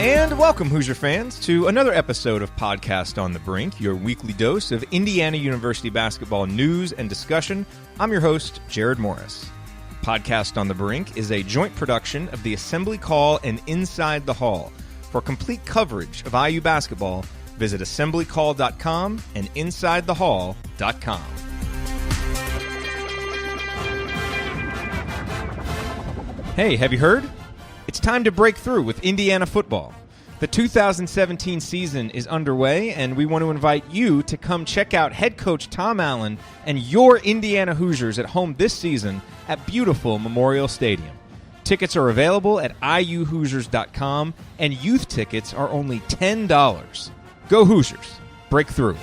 And welcome, Hoosier fans, to another episode of Podcast on the Brink, your weekly dose of Indiana University basketball news and discussion. I'm your host, Jerod Morris. Podcast on the Brink is a joint production of the Assembly Call and Inside the Hall. For complete coverage of IU basketball, visit assemblycall.com and insidethehall.com. Hey, have you heard? It's time to break through with Indiana football. The 2017 season is underway, and we want to invite you to come check out head coach Tom Allen and your Indiana Hoosiers at home this season at beautiful Memorial Stadium. Tickets are available at iuhoosiers.com, and youth tickets are only $10. Go Hoosiers. Break through.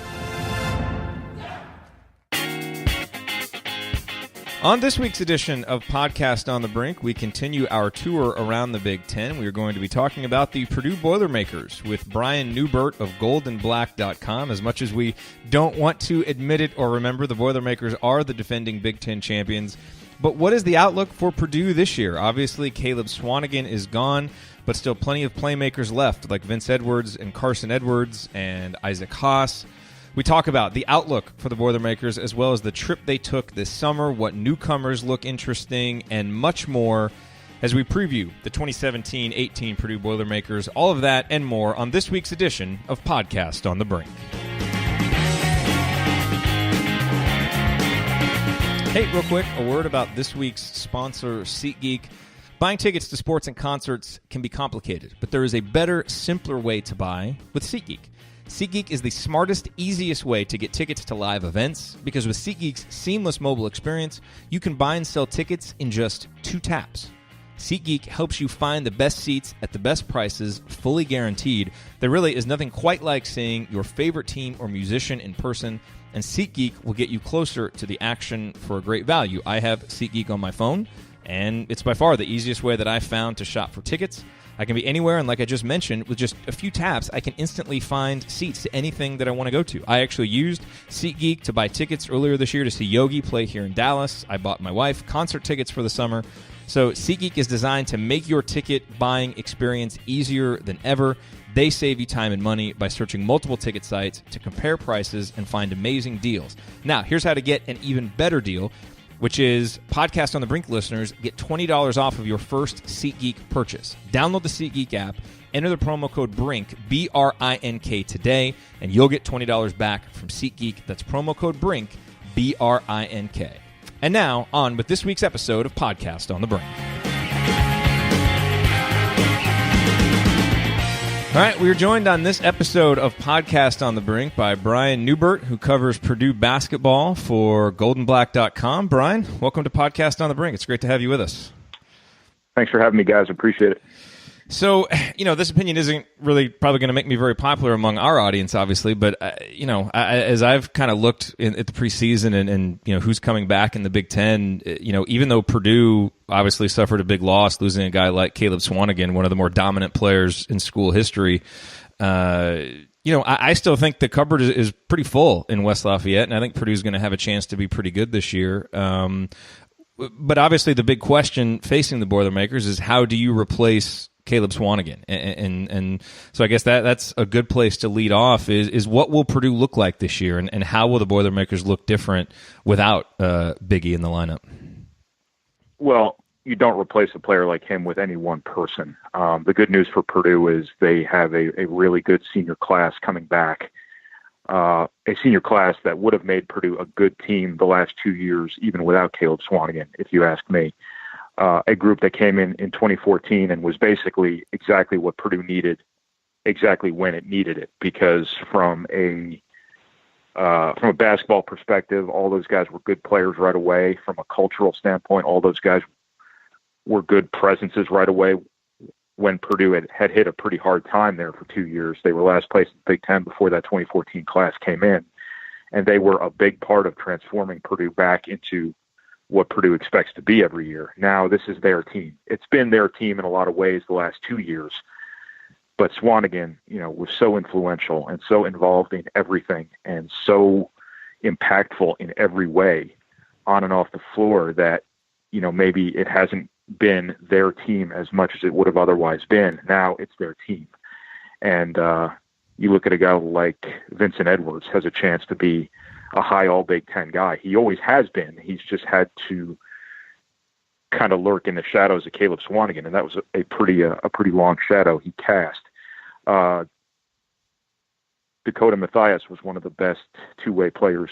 On this week's edition of Podcast on the Brink, we continue our tour around the Big Ten. We are going to be talking about the Purdue Boilermakers with Brian Neubert of goldenblack.com. As much as we don't want to admit it or remember, the Boilermakers are the defending Big Ten champions. But what is the outlook for Purdue this year? Obviously, Caleb Swanigan is gone, but still plenty of playmakers left, like Vince Edwards and Carson Edwards and Isaac Haas. We talk about the outlook for the Boilermakers as well as the trip they took this summer, what newcomers look interesting, and much more as we preview the 2017-18 Purdue Boilermakers. All of that and more on this week's edition of Podcast on the Brink. Hey, real quick, a word about this week's sponsor, SeatGeek. Buying tickets to sports and concerts can be complicated, but there is a better, simpler way to buy with SeatGeek. SeatGeek is the smartest, easiest way to get tickets to live events because with SeatGeek's seamless mobile experience, you can buy and sell tickets in just 2 taps. SeatGeek helps you find the best seats at the best prices, fully guaranteed. There really is nothing quite like seeing your favorite team or musician in person, and SeatGeek will get you closer to the action for a great value. I have SeatGeek on my phone, and it's by far the easiest way that I've found to shop for tickets. I can be anywhere, and like I just mentioned, with just a few taps, I can instantly find seats to anything that I want to go to. I actually used SeatGeek to buy tickets earlier this year to see Yogi play here in Dallas. I bought my wife concert tickets for the summer. So SeatGeek is designed to make your ticket buying experience easier than ever. They save you time and money by searching multiple ticket sites to compare prices and find amazing deals. Now, here's how to get an even better deal, which is Podcast on the Brink listeners get $20 off of your first SeatGeek purchase. Download the SeatGeek app, enter the promo code BRINK, B-R-I-N-K today, and you'll get $20 back from SeatGeek. That's promo code BRINK, B-R-I-N-K. And now, on with this week's episode of Podcast on the Brink. All right, we are joined on this episode of Podcast on the Brink by Brian Neubert, who covers Purdue basketball for goldenblack.com. Brian, welcome to Podcast on the Brink. It's great to have you with us. Thanks for having me, guys. Appreciate it. So, this opinion isn't really probably going to make me very popular among our audience, obviously, but, as I've kind of looked at the preseason and who's coming back in the Big Ten, even though Purdue obviously suffered a big loss, losing a guy like Caleb Swanigan, one of the more dominant players in school history, I still think the cupboard is pretty full in West Lafayette, and I think Purdue's going to have a chance to be pretty good this year. But obviously the big question facing the Boilermakers is how do you replace Caleb Swanigan? And so I guess that's a good place to lead off is what will Purdue look like this year, and how will the Boilermakers look different without Biggie in the lineup? Well, you don't replace a player like him with any one person. The good news for Purdue is they have a really good senior class coming back, a senior class that would have made Purdue a good team the last 2 years, even without Caleb Swanigan, if you ask me. A group that came in 2014 and was basically exactly what Purdue needed, exactly when it needed it. Because from a basketball perspective, all those guys were good players right away. From a cultural standpoint, all those guys were good presences right away. When Purdue had hit a pretty hard time there for 2 years, they were last place in the Big Ten before that 2014 class came in, and they were a big part of transforming Purdue back into what Purdue expects to be every year. Now this is their team. It's been their team in a lot of ways the last 2 years, but Swanigan, was so influential and so involved in everything and so impactful in every way on and off the floor that, maybe it hasn't been their team as much as it would have otherwise been. Now it's their team. And you look at a guy like Vincent Edwards has a chance to be a high all Big Ten guy. He always has been. He's just had to kind of lurk in the shadows of Caleb Swanigan, and that was a pretty long shadow he cast. Dakota Mathias was one of the best two-way players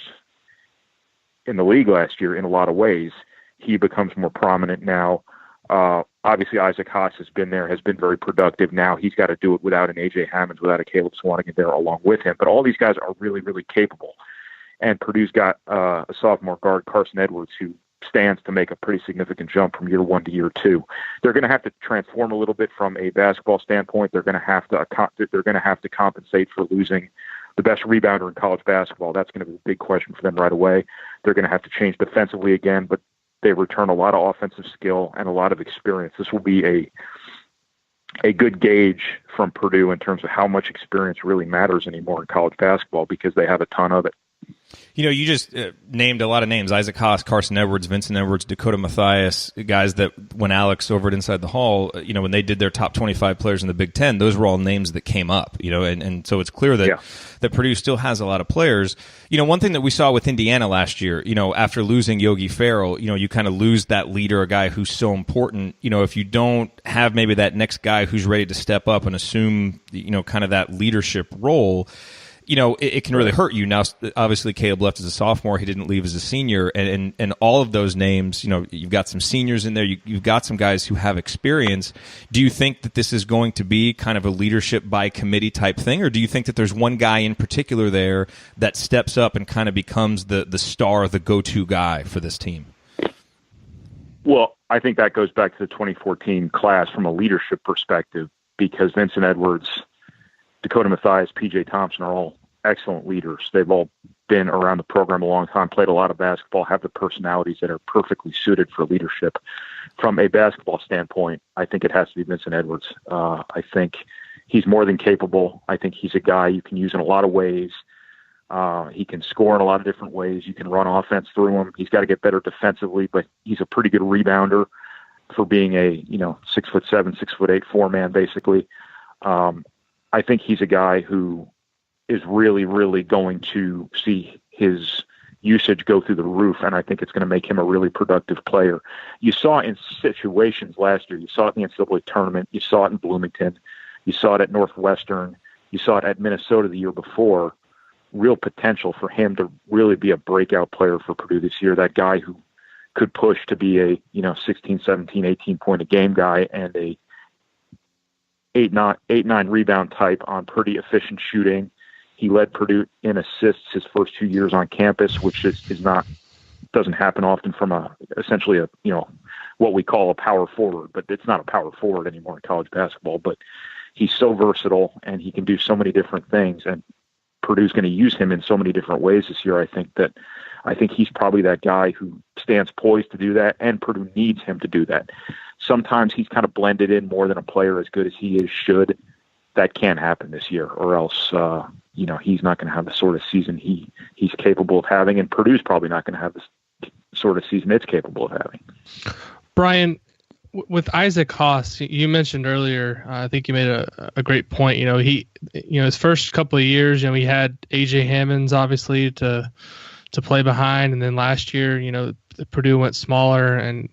in the league last year in a lot of ways. He becomes more prominent now. Obviously, Isaac Haas has been there, has been very productive. Now he's got to do it without an A.J. Hammonds, without a Caleb Swanigan there along with him. But all these guys are really, really capable. And Purdue's got a sophomore guard, Carson Edwards, who stands to make a pretty significant jump from year one to year two. They're going to have to transform a little bit from a basketball standpoint. They're going to have to compensate for losing the best rebounder in college basketball. That's going to be a big question for them right away. They're going to have to change defensively again, but they return a lot of offensive skill and a lot of experience. This will be a good gauge from Purdue in terms of how much experience really matters anymore in college basketball, because they have a ton of it. You know, you just named a lot of names: Isaac Haas, Carson Edwards, Vincent Edwards, Dakota Mathias, guys that when Alex over at Inside the Hall, when they did their top 25 players in the Big Ten, those were all names that came up, and so it's clear that, that Purdue still has a lot of players. One thing that we saw with Indiana last year, after losing Yogi Ferrell, you kind of lose that leader, a guy who's so important. If you don't have maybe that next guy who's ready to step up and assume, kind of that leadership role, it can really hurt you. Now, obviously, Caleb left as a sophomore. He didn't leave as a senior. And all of those names, you've got some seniors in there. You've got some guys who have experience. Do you think that this is going to be kind of a leadership by committee type thing? Or do you think that there's one guy in particular there that steps up and kind of becomes the star, the go-to guy for this team? Well, I think that goes back to the 2014 class from a leadership perspective, because Vincent Edwards, Dakota Mathias, P.J. Thompson are all excellent leaders. They've all been around the program a long time, played a lot of basketball, have the personalities that are perfectly suited for leadership. From a basketball standpoint, I think it has to be Vincent Edwards. I think he's more than capable. I think he's a guy you can use in a lot of ways. He can score in a lot of different ways. You can run offense through him. He's got to get better defensively, but he's a pretty good rebounder for being a 6'7", 6'8", 4-man basically. I think he's a guy who is really, really going to see his usage go through the roof, and I think it's going to make him a really productive player. You saw in situations last year. You saw it in the NCAA tournament. You saw it in Bloomington. You saw it at Northwestern. You saw it at Minnesota the year before. Real potential for him to really be a breakout player for Purdue this year, that guy who could push to be a 16, 17, 18-point a game guy and a 8-9 rebound type on pretty efficient shooting. He led Purdue in assists his first 2 years on campus, which doesn't happen often from essentially what we call a power forward, but it's not a power forward anymore in college basketball. But he's so versatile and he can do so many different things, and Purdue's going to use him in so many different ways this year. I think he's probably that guy who stands poised to do that, and Purdue needs him to do that. Sometimes he's kind of blended in more than a player as good as he is should. That can't happen this year, or else he's not going to have the sort of season he's capable of having, and Purdue's probably not going to have the sort of season it's capable of having. Brian, with Isaac Haas, you mentioned earlier, I think you made a great point. His first couple of years, he had A.J. Hammonds obviously to play behind, and then last year, Purdue went smaller and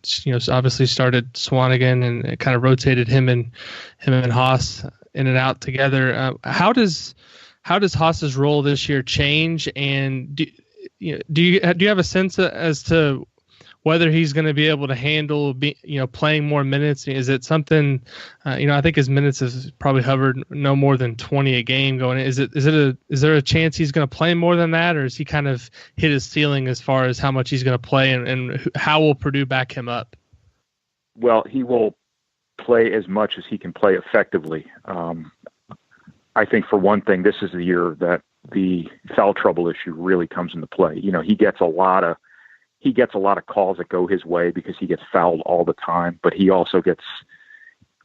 obviously started Swanigan, and it kind of rotated him and Haas in and out together. How does Haas's role this year change, and do you have a sense as to whether he's going to be able to handle playing more minutes? Is it something I think his minutes has probably hovered no more than 20 a game going. Is there a chance he's going to play more than that, or is he kind of hit his ceiling as far as how much he's going to play, and how will Purdue back him up? Well, he will play as much as he can play effectively. I think for one thing, this is the year that the foul trouble issue really comes into play. He gets a lot of calls that go his way because he gets fouled all the time, but he also gets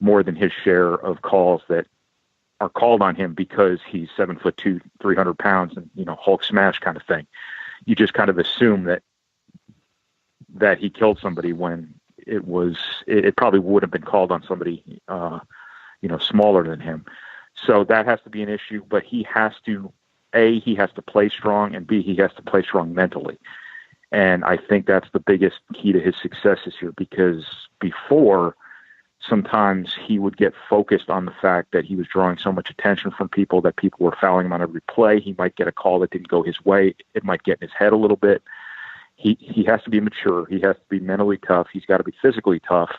more than his share of calls that are called on him because he's 7'2", 300 pounds, and Hulk smash kind of thing. You just kind of assume that he killed somebody when it probably would have been called on somebody smaller than him. So that has to be an issue, but he has to play strong, and B, he has to play strong mentally. And I think that's the biggest key to his success this year, because before, sometimes he would get focused on the fact that he was drawing so much attention from people that people were fouling him on every play. He might get a call that didn't go his way. It might get in his head a little bit. He has to be mature. He has to be mentally tough. He's got to be physically tough.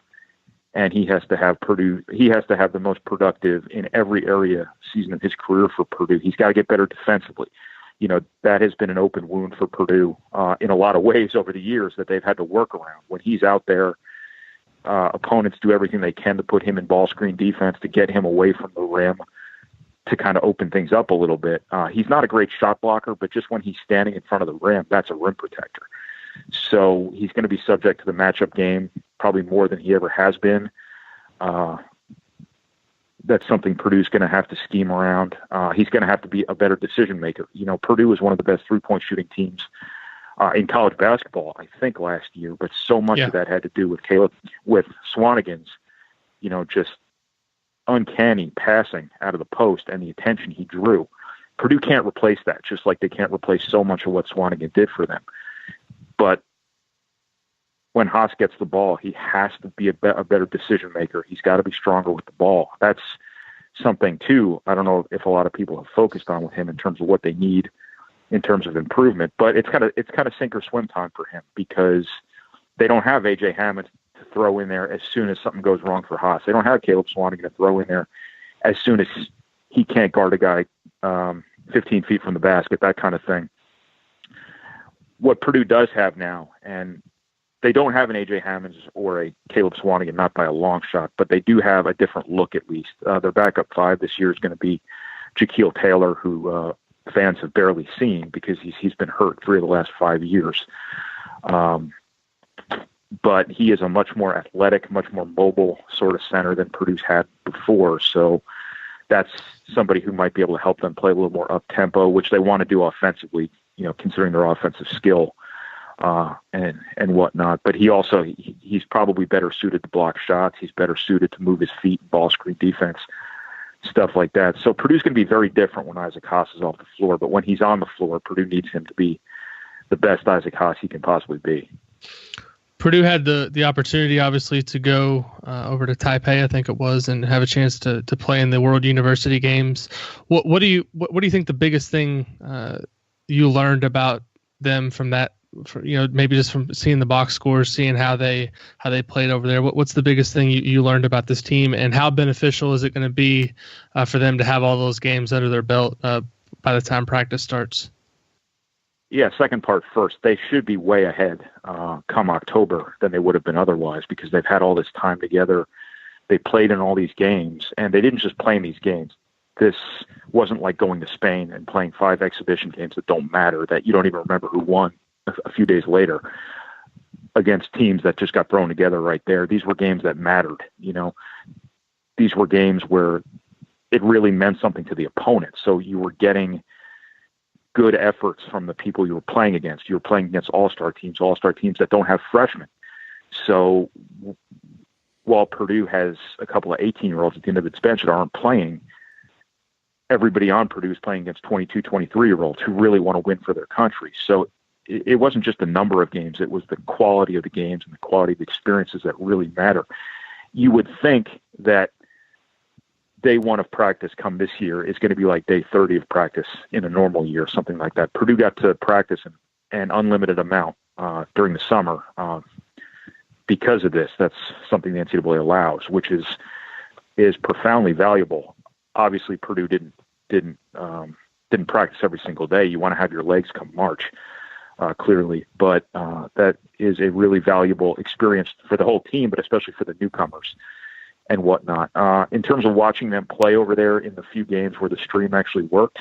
And he has to have the most productive in every area season of his career for Purdue. He's got to get better defensively. That has been an open wound for Purdue in a lot of ways over the years that they've had to work around. When he's out there, opponents do everything they can to put him in ball screen defense, to get him away from the rim, to kind of open things up a little bit. He's not a great shot blocker, but just when he's standing in front of the rim, that's a rim protector. So he's going to be subject to the matchup game probably more than he ever has been. That's something Purdue's going to have to scheme around. He's going to have to be a better decision maker. Purdue was one of the best three-point shooting teams in college basketball, I think, last year, but so much of that had to do with Swanigan's, just uncanny passing out of the post and the attention he drew. Purdue can't replace that, just like they can't replace so much of what Swanigan did for them. But when Haas gets the ball, he has to be a better decision maker. He's got to be stronger with the ball. That's something, too, I don't know if a lot of people have focused on with him in terms of what they need in terms of improvement. But it's kind of sink or swim time for him, because they don't have A.J. Hammond to throw in there as soon as something goes wrong for Haas. They don't have Caleb Swanigan to throw in there as soon as he can't guard a guy 15 feet from the basket, that kind of thing. What Purdue does have now, and they don't have an A.J. Hammonds or a Caleb Swanigan, not by a long shot, but they do have a different look at least. Their backup five this year is going to be Shaquille Taylor, who fans have barely seen because he's been hurt 3 of the last 5 years. But he is a much more athletic, much more mobile sort of center than Purdue's had before. So that's somebody who might be able to help them play a little more up-tempo, which they want to do offensively, considering their offensive skill and whatnot. But he's probably better suited to block shots. He's better suited to move his feet, ball screen defense, stuff like that. So Purdue's going to be very different when Isaac Haas is off the floor. But when he's on the floor, Purdue needs him to be the best Isaac Haas he can possibly be. Purdue had the opportunity, obviously, to go over to Taipei, I think it was, and have a chance to play in the World University Games. What do you think the biggest thing you learned about them from that? Maybe just from seeing the box scores, seeing how they played over there. What's the biggest thing you learned about this team, and how beneficial is it going to be for them to have all those games under their belt by the time practice starts? Yeah, second part first. They should be way ahead come October than they would have been otherwise, because they've had all this time together. They played in all these games, and they didn't just play in these games. This wasn't like going to Spain and playing 5 exhibition games that don't matter, that you don't even remember who won a few days later, against teams that just got thrown together right there. These were games that mattered. These were games where it really meant something to the opponent. So you were getting good efforts from the people you were playing against. You were playing against all-star teams that don't have freshmen. So while Purdue has a couple of 18-year-olds at the end of its bench that aren't playing, everybody on Purdue is playing against 22, 23-year-olds who really want to win for their country. So it wasn't just the number of games, it was the quality of the games and the quality of the experiences that really matter. You would think that day 1 of practice come this year is going to be like day 30 of practice in a normal year, something like that. Purdue got to practice an unlimited amount during the summer because of this. That's something the NCAA allows, which is profoundly valuable. Obviously, Purdue didn't practice every single day. You want to have your legs come March, clearly, but that is a really valuable experience for the whole team, but especially for the newcomers and whatnot. In terms of watching them play over there in the few games where the stream actually worked,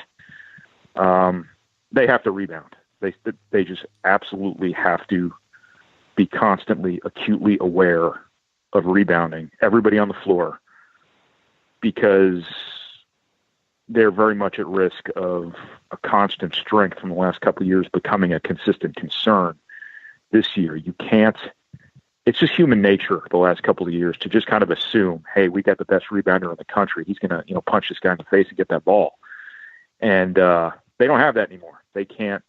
they have to rebound. They just absolutely have to be constantly, acutely aware of rebounding, everybody on the floor, because they're very much at risk of a constant strength from the last couple of years becoming a consistent concern this year. You can't it's just human nature the last couple of years to just kind of assume, hey, we got the best rebounder in the country. He's going to, punch this guy in the face and get that ball. And they don't have that anymore. They can't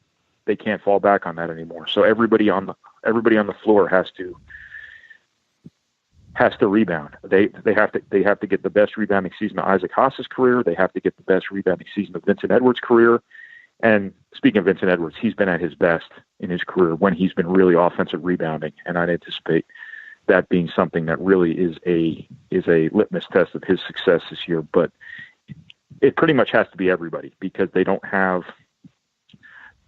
fall back on that anymore. So everybody on the floor has to rebound. They have to get the best rebounding season of Isaac Haas's career. They have to get the best rebounding season of Vincent Edwards' career. And speaking of Vincent Edwards, he's been at his best in his career when he's been really offensive rebounding, and I'd anticipate that being something that really is a litmus test of his success this year. But it pretty much has to be everybody, because they don't have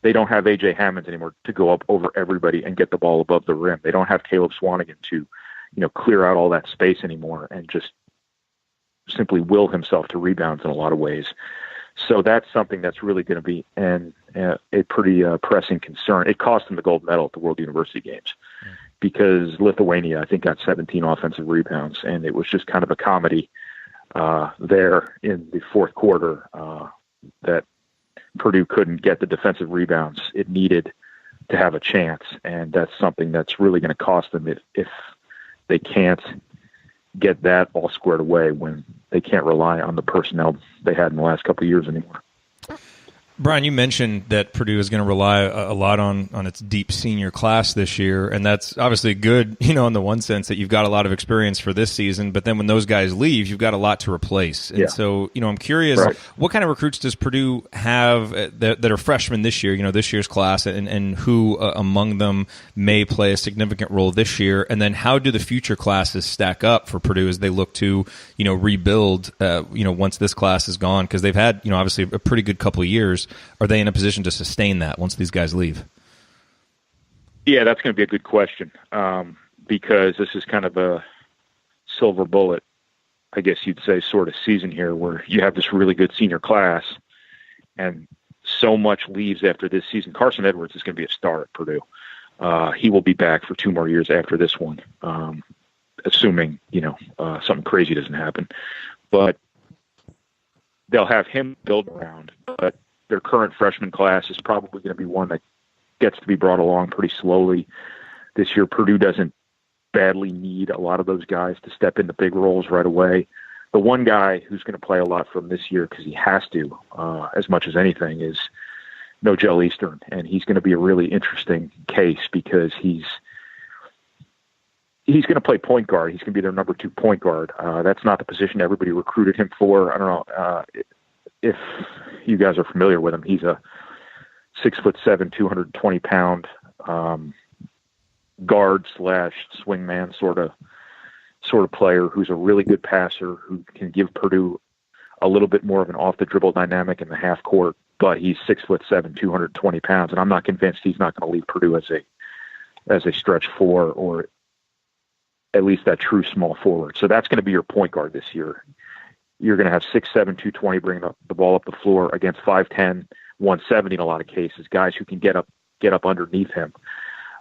A.J. Hammonds anymore to go up over everybody and get the ball above the rim. They don't have Caleb Swanigan to clear out all that space anymore and just simply will himself to rebounds in a lot of ways. So that's something that's really going to be a pretty pressing concern. It cost them the gold medal at the World University Games because Lithuania, I think, got 17 offensive rebounds, and it was just kind of a comedy there in the fourth quarter that Purdue couldn't get the defensive rebounds it needed to have a chance, and that's something that's really going to cost them if they can't get that all squared away when they can't rely on the personnel they had in the last couple of years anymore. Brian, you mentioned that Purdue is going to rely a lot on its deep senior class this year, and that's obviously good, in the one sense that you've got a lot of experience for this season, but then when those guys leave, you've got a lot to replace. And so, I'm curious, right, what kind of recruits does Purdue have that are freshmen this year, this year's class, and who among them may play a significant role this year? And then how do the future classes stack up for Purdue as they look to, rebuild, once this class is gone? Because they've had, obviously a pretty good couple of years. Are they in a position to sustain that once these guys leave? Yeah, that's going to be a good question because this is kind of a silver bullet, I guess you'd say, sort of season here where you have this really good senior class and so much leaves after this season. Carson Edwards is going to be a star at Purdue. He will be back for 2 more years after this one, assuming, something crazy doesn't happen. But they'll have him build around, but their current freshman class is probably going to be one that gets to be brought along pretty slowly this year. Purdue doesn't badly need a lot of those guys to step into big roles right away. The one guy who's going to play a lot from this year because he has to, as much as anything, is Nojel Eastern, and he's going to be a really interesting case because he's going to play point guard. He's going to be their number 2 point guard. That's not the position everybody recruited him for. I don't know if you guys are familiar with him. He's a 6'7", 220-pound guard / swingman sort of player who's a really good passer who can give Purdue a little bit more of an off the dribble dynamic in the half court. But he's 6'7", 220 pounds, and I'm not convinced he's not going to leave Purdue as a stretch 4 or at least that true small forward. So that's going to be your point guard this year. You're going to have 6'7", 220 bringing the ball up the floor against 5'10", 170 in a lot of cases, guys who can get up underneath him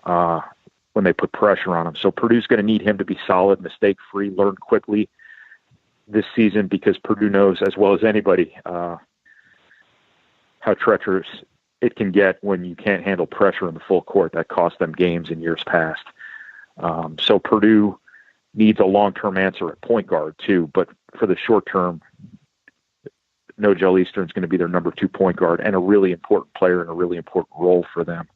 when they put pressure on him. So Purdue's going to need him to be solid, mistake-free, learn quickly this season because Purdue knows as well as anybody how treacherous it can get when you can't handle pressure in the full court. That cost them games in years past. So Purdue needs a long-term answer at point guard too, but for the short term, Nojel Eastern is going to be their number 2 point guard and a really important player and a really important role for them.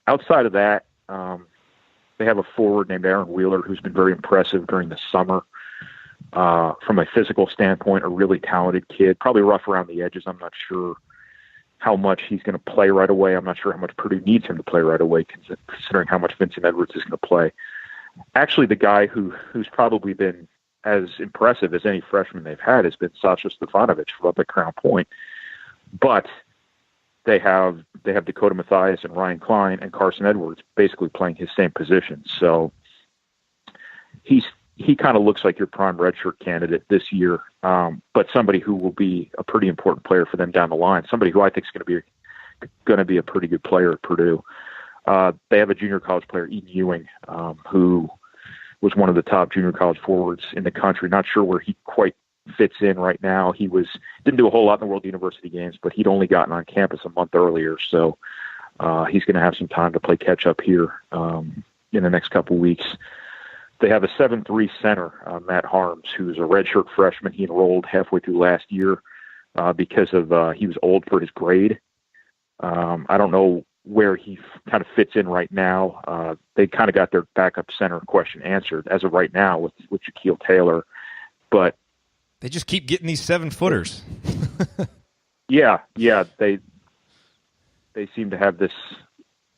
Outside of that, they have a forward named Aaron Wheeler who's been very impressive during the summer. From a physical standpoint, a really talented kid, probably rough around the edges. I'm not sure how much he's going to play right away. I'm not sure how much Purdue needs him to play right away, considering how much Vincent Edwards is going to play. Actually, the guy who's probably been as impressive as any freshman they've had has been Sasha Stefanovic up at Crown Point. But they have Dakota Mathias and Ryan Klein and Carson Edwards basically playing his same position. So he kind of looks like your prime redshirt candidate this year, but somebody who will be a pretty important player for them down the line. Somebody who I think is going to be a pretty good player at Purdue. They have a junior college player, Eaton Ewing, who was one of the top junior college forwards in the country. Not sure where he quite fits in right now. He didn't do a whole lot in the World University Games, but he'd only gotten on campus a month earlier, so he's going to have some time to play catch up here in the next couple weeks. they have a 7'3" center, Matt Harms, who's a redshirt freshman. He enrolled halfway through last year because of he was old for his grade. I don't know where he kind of fits in right now. They kind of got their backup center question answered as of right now with Shaquille Taylor, but they just keep getting these 7-footers. yeah, they seem to have this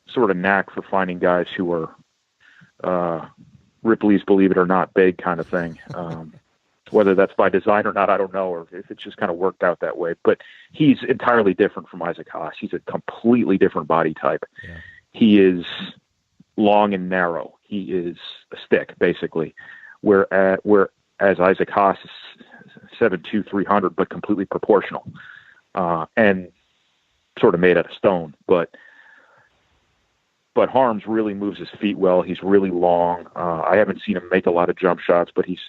sort of knack for finding guys who are Ripley's Believe It or Not big kind of thing. Whether that's by design or not, I don't know, or if it's just kind of worked out that way. But he's entirely different from Isaac Haas. He's a completely different body type. Yeah. He is long and narrow. He is a stick, basically. Whereas Isaac Haas is 7'2", 300, but completely proportional and sort of made out of stone. But Harms really moves his feet well. He's really long. I haven't seen him make a lot of jump shots, but he's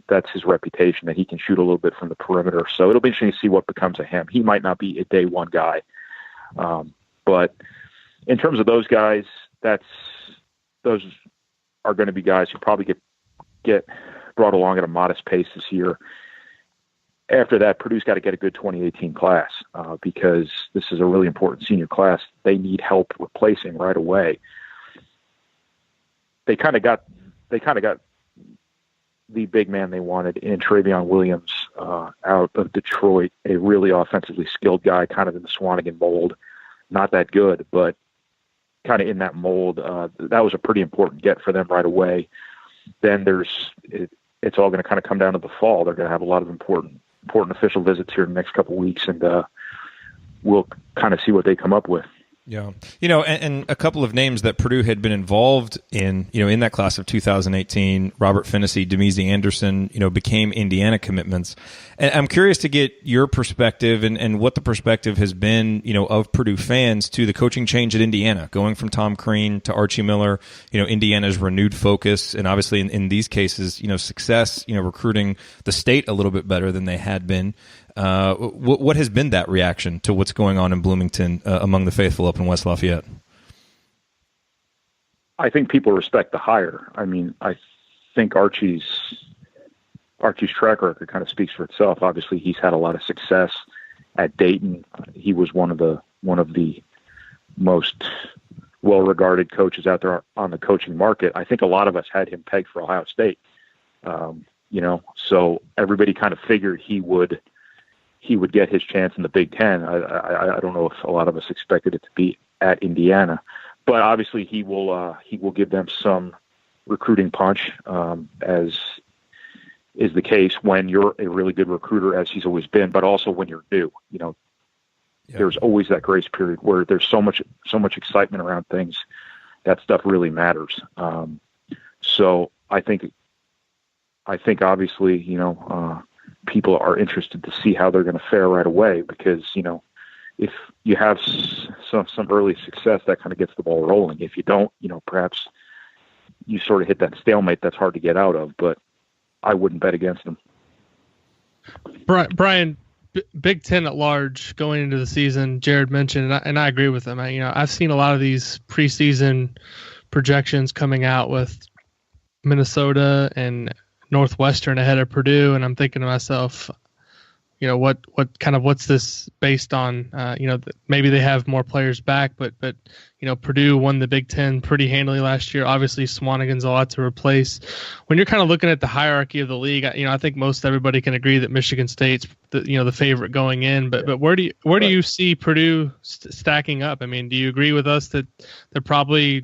that's his reputation, that he can shoot a little bit from the perimeter. So it'll be interesting to see what becomes of him. He might not be a day one guy. But in terms of those guys, those are going to be guys who probably get brought along at a modest pace this year. After that, Purdue's got to get a good 2018 class because this is a really important senior class. They need help replacing right away. They kind of got the big man they wanted in Travion Williams out of Detroit, a really offensively skilled guy, kind of in the Swanigan mold. Not that good, but kind of in that mold. That was a pretty important get for them right away. Then it's all going to kind of come down to the fall. They're going to have a lot of important official visits here in the next couple of weeks, and we'll kind of see what they come up with. Yeah. And a couple of names that Purdue had been involved in, in that class of 2018, Robert Finney, Demezi Anderson, became Indiana commitments. And I'm curious to get your perspective and what the perspective has been, of Purdue fans to the coaching change at Indiana, going from Tom Crean to Archie Miller, Indiana's renewed focus. And obviously in these cases, success, recruiting the state a little bit better than they had been. What has been that reaction to what's going on in Bloomington among the faithful up in West Lafayette? I think people respect the hire. I mean, I think Archie's track record kind of speaks for itself. Obviously, he's had a lot of success at Dayton. He was one of the most well-regarded coaches out there on the coaching market. I think a lot of us had him pegged for Ohio State. So everybody kind of figured he would get his chance in the Big Ten. I don't know if a lot of us expected it to be at Indiana, but obviously he will give them some recruiting punch, as is the case when you're a really good recruiter, as he's always been, but also when you're new. There's always that grace period where there's so much excitement around things. That stuff really matters. So I think obviously, people are interested to see how they're going to fare right away because, if you have some early success, that kind of gets the ball rolling. If you don't, perhaps you sort of hit that stalemate that's hard to get out of, but I wouldn't bet against them. Brian, Big Ten at large going into the season, Jerod mentioned, and I agree with him. I've seen a lot of these preseason projections coming out with Minnesota and Northwestern ahead of Purdue, and I'm thinking to myself, what's this based on? Maybe they have more players back, but Purdue won the Big Ten pretty handily last year. Obviously, Swanigan's a lot to replace. When you're kind of looking at the hierarchy of the league, I think most everybody can agree that Michigan State's the favorite going in. But where do you see Purdue stacking up? I mean, do you agree with us that it's probably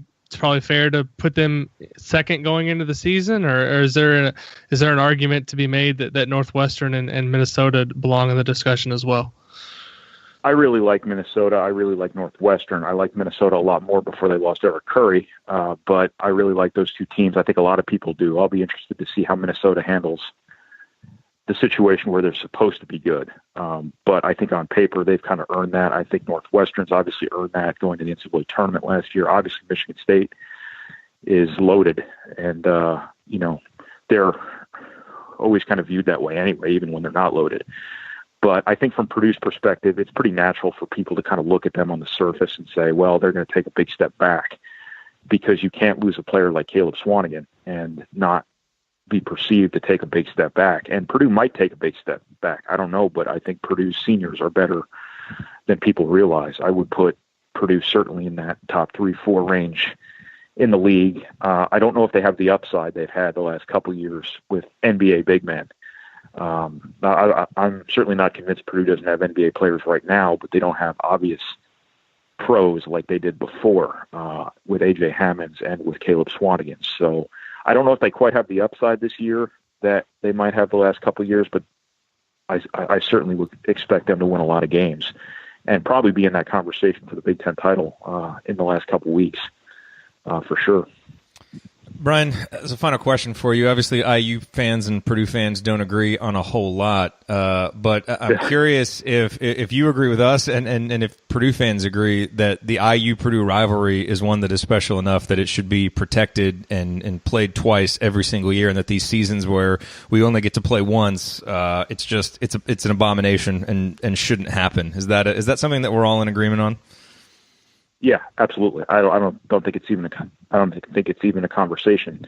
fair to put them second going into the season, or is there an argument to be made that Northwestern and Minnesota belong in the discussion as well? I really like Minnesota. I really like Northwestern. I like Minnesota a lot more before they lost Eric Curry, but I really like those two teams. I think a lot of people do. I'll be interested to see how Minnesota handles the situation where they're supposed to be good. But I think on paper, they've kind of earned that. I think Northwestern's obviously earned that going to the NCAA tournament last year. Obviously, Michigan State is loaded, and, they're always kind of viewed that way anyway, even when they're not loaded. But I think from Purdue's perspective, it's pretty natural for people to kind of look at them on the surface and say, well, they're going to take a big step back. because you can't lose a player like Caleb Swanigan and not be perceived to take a big step back. And Purdue might take a big step back. I don't know, but I think Purdue's seniors are better than people realize. I would put Purdue certainly in that top 3-4 range in the league. I don't know if they have the upside they've had the last couple of years with NBA big men. I'm certainly not convinced Purdue doesn't have NBA players right now, but they don't have obvious pros like they did before with A.J. Hammonds and with Caleb Swanigan. So I don't know if they quite have the upside this year that they might have the last couple of years, but I certainly would expect them to win a lot of games and probably be in that conversation for the Big Ten title in the last couple of weeks for sure. Brian, as a final question for you, obviously IU fans and Purdue fans don't agree on a whole lot, but I'm curious if you agree with us and if Purdue fans agree that the IU-Purdue rivalry is one that is special enough that it should be protected and played twice every single year, and that these seasons where we only get to play once, it's an abomination and shouldn't happen. Is that something that we're all in agreement on? Yeah, absolutely. I don't think it's even a conversation,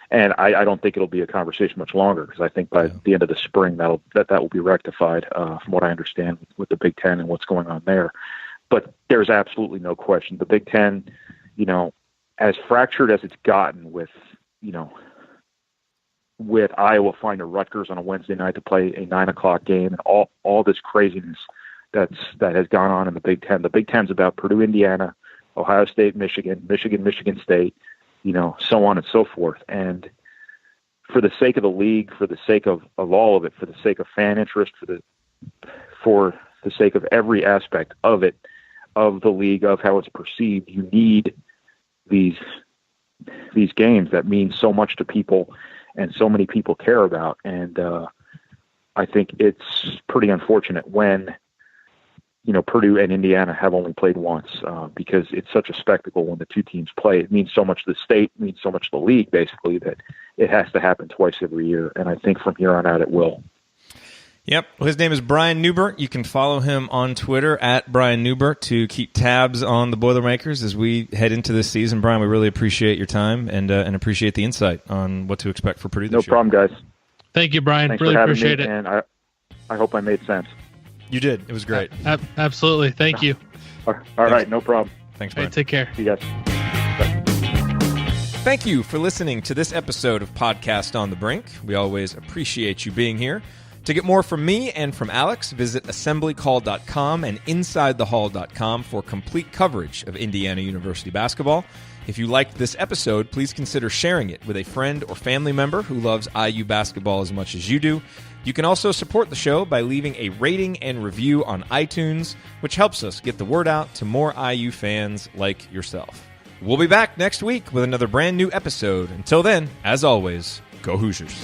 and I don't think it'll be a conversation much longer because I think by the end of the spring that will be rectified from what I understand with the Big Ten and what's going on there. But there's absolutely no question the Big Ten, as fractured as it's gotten with Iowa flying to Rutgers on a Wednesday night to play a 9:00 game and all this craziness that has gone on in the Big Ten. The Big Ten's about Purdue, Indiana, Ohio State, Michigan State, so on and so forth. And for the sake of the league, for the sake of all of it, for the sake of fan interest, for the sake of every aspect of it, of the league, of how it's perceived, you need these games that mean so much to people and so many people care about. And I think it's pretty unfortunate when Purdue and Indiana have only played once because it's such a spectacle when the two teams play. It means so much to the state, it means so much to the league, basically, that it has to happen twice every year. And I think from here on out it will. Yep. Well, his name is Brian Neubert. You can follow him on Twitter at Brian Neubert to keep tabs on the Boilermakers as we head into this season. Brian, we really appreciate your time and appreciate the insight on what to expect for Purdue this year. No problem, guys. Thank you, Brian. Thanks really for having appreciate me, it. And I hope I made sense. You did. It was great. Absolutely. Thank you. All right. No problem. Thanks, Brian. Hey, take care. See you guys. Thank you for listening to this episode of Podcast on the Brink. We always appreciate you being here. To get more from me and from Alex, visit assemblycall.com and insidethehall.com for complete coverage of Indiana University basketball. If you liked this episode, please consider sharing it with a friend or family member who loves IU basketball as much as you do. You can also support the show by leaving a rating and review on iTunes, which helps us get the word out to more IU fans like yourself. We'll be back next week with another brand new episode. Until then, as always, go Hoosiers.